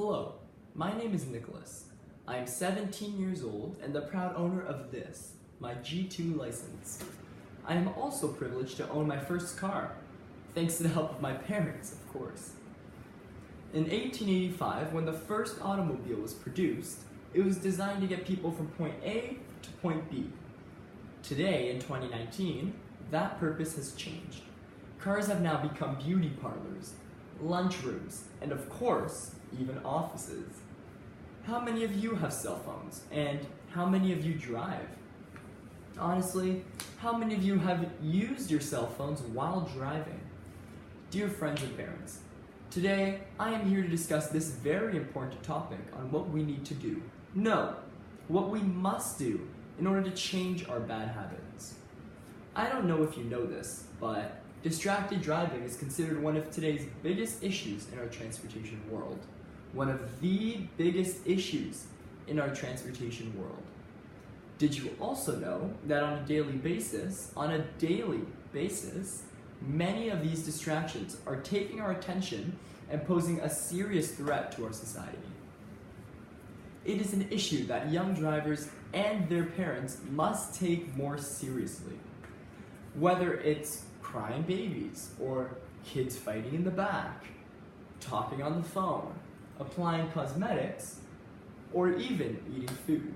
Hello, my name is Nicholas. I am 17 years old and the proud owner of this, my G2 license. I am also privileged to own my first car, thanks to the help of my parents, of course. In 1885, when the first automobile was produced, it was designed to get people from point A to point B. Today, in 2019, that purpose has changed. Cars have now become beauty parlors, lunchrooms, and of course, even offices. How many of you have cell phones, and how many of you drive? Honestly, how many of you have used your cell phones while driving? Dear friends and parents, today I am here to discuss this very important topic on what we need to do. No, what we must do in order to change our bad habits. I don't know if you know this, but distracted driving is considered one of today's biggest issues in our transportation world. One of the biggest issues in our transportation world. Did you also know that on a daily basis, many of these distractions are taking our attention and posing a serious threat to our society? It is an issue that young drivers and their parents must take more seriously. Whether it's crying babies, or kids fighting in the back, talking on the phone, applying cosmetics, or even eating food.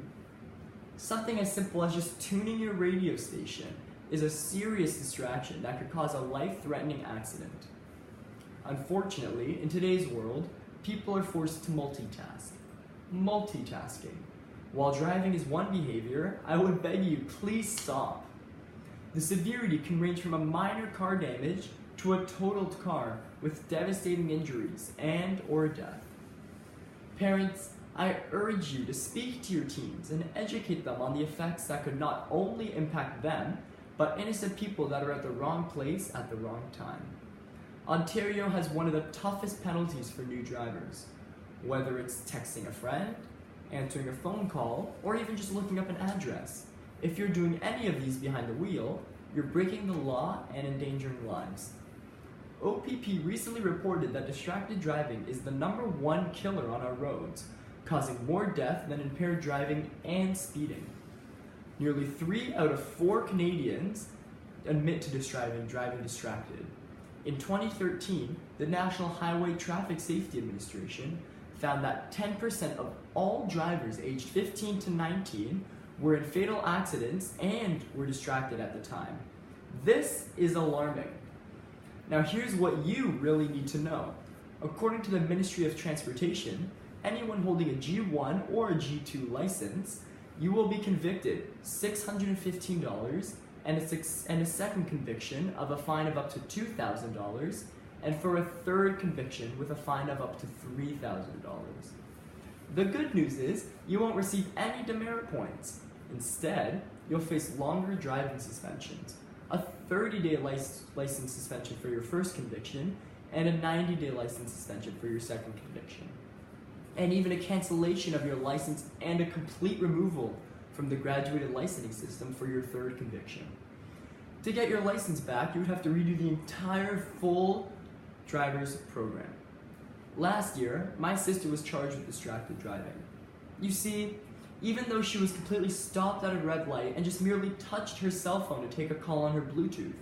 Something as simple as just tuning your radio station is a serious distraction that could cause a life-threatening accident. Unfortunately, in today's world, people are forced to multitask. Multitasking. While driving is one behavior, I would beg you, please stop. The severity can range from a minor car damage to a totaled car with devastating injuries and/or death. Parents, I urge you to speak to your teens and educate them on the effects that could not only impact them, but innocent people that are at the wrong place at the wrong time. Ontario has one of the toughest penalties for new drivers, whether it's texting a friend, answering a phone call, or even just looking up an address. If you're doing any of these behind the wheel, you're breaking the law and endangering lives. OPP recently reported that distracted driving is the #1 killer on our roads, causing more death than impaired driving and speeding. Nearly 3 out of 4 Canadians admit to driving distracted. In 2013, the National Highway Traffic Safety Administration found that 10% of all drivers aged 15 to 19 were in fatal accidents and were distracted at the time. This is alarming. Now here's what you really need to know. According to the Ministry of Transportation, anyone holding a G1 or a G2 license, you will be convicted $615 and a second conviction of a fine of up to $2,000, and for a third conviction with a fine of up to $3,000. The good news is you won't receive any demerit points. Instead, you'll face longer driving suspensions, a 30-day license suspension for your first conviction, and a 90-day license suspension for your second conviction. And even a cancellation of your license and a complete removal from the graduated licensing system for your third conviction. To get your license back, you would have to redo the entire full driver's program. Last year, my sister was charged with distracted driving. You see, even though she was completely stopped at a red light and just merely touched her cell phone to take a call on her Bluetooth,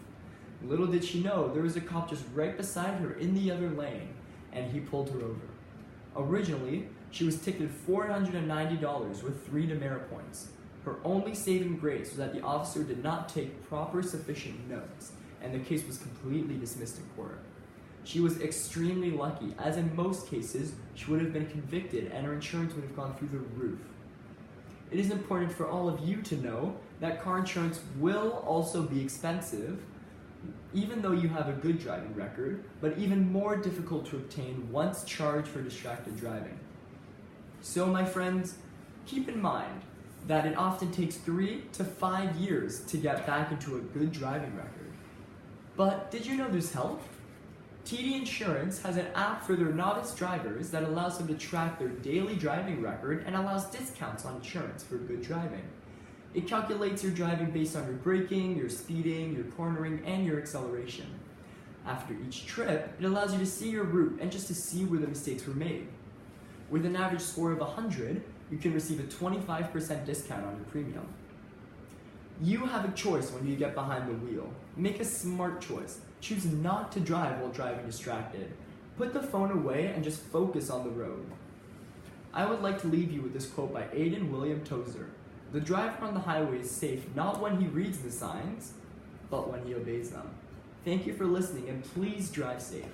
little did she know there was a cop just right beside her in the other lane, and he pulled her over. Originally, she was ticketed $490 with 3 demerit points. Her only saving grace was that the officer did not take proper sufficient notes, and the case was completely dismissed in court. She was extremely lucky, as in most cases, she would have been convicted and her insurance would have gone through the roof. It is important for all of you to know that car insurance will also be expensive, even though you have a good driving record, but even more difficult to obtain once charged for distracted driving. So my friends, keep in mind that it often takes 3 to 5 years to get back into a good driving record. But did you know there's help? TD Insurance has an app for their novice drivers that allows them to track their daily driving record and allows discounts on insurance for good driving. It calculates your driving based on your braking, your speeding, your cornering, and your acceleration. After each trip, it allows you to see your route and just to see where the mistakes were made. With an average score of 100, you can receive a 25% discount on your premium. You have a choice when you get behind the wheel. Make a smart choice. Choose not to drive while driving distracted. Put the phone away and just focus on the road. I would like to leave you with this quote by Aidan William Tozer. The driver on the highway is safe not when he reads the signs, but when he obeys them. Thank you for listening, and please drive safe.